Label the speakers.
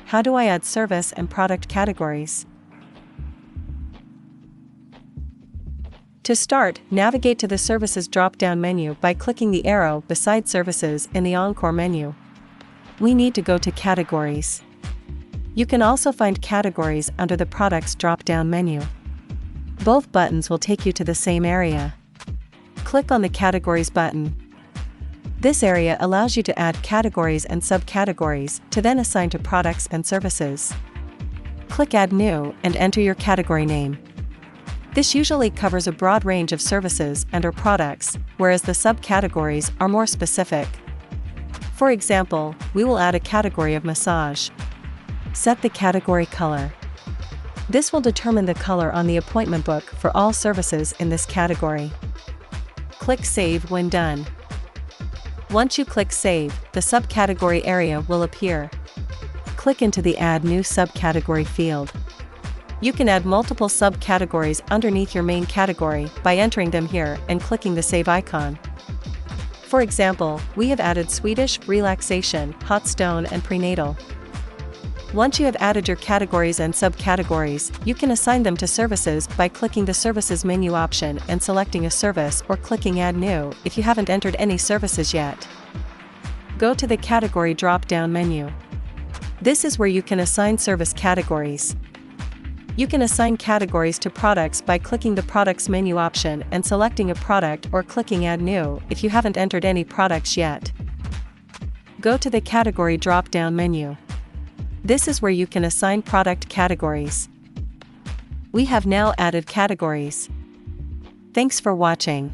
Speaker 1: How do I add service and product categories? To start, navigate to the Services drop-down menu by clicking the arrow beside Services in the Encore menu. We need to go to Categories. You can also find categories under the Products drop-down menu. Both buttons will take you to the same area. Click on the Categories button. This area allows you to add categories and subcategories to then assign to products and services. Click Add New and enter your category name. This usually covers a broad range of services and/or products, whereas the subcategories are more specific. For example, we will add a category of massage. Set the category color. This will determine the color on the appointment book for all services in this category. Click Save when done. Once you click Save, the subcategory area will appear. Click into the Add New Subcategory field. You can add multiple subcategories underneath your main category by entering them here and clicking the Save icon. For example, we have added Swedish, Relaxation, Hot Stone and Prenatal. Once you have added your categories and subcategories, you can assign them to services by clicking the Services menu option and selecting a service or clicking Add New if you haven't entered any services yet. Go to the Category drop-down menu. This is where you can assign service categories. You can assign categories to products by clicking the Products menu option and selecting a product or clicking Add New if you haven't entered any products yet. Go to the Category drop-down menu. This is where you can assign product categories. We have now added categories. Thanks for watching.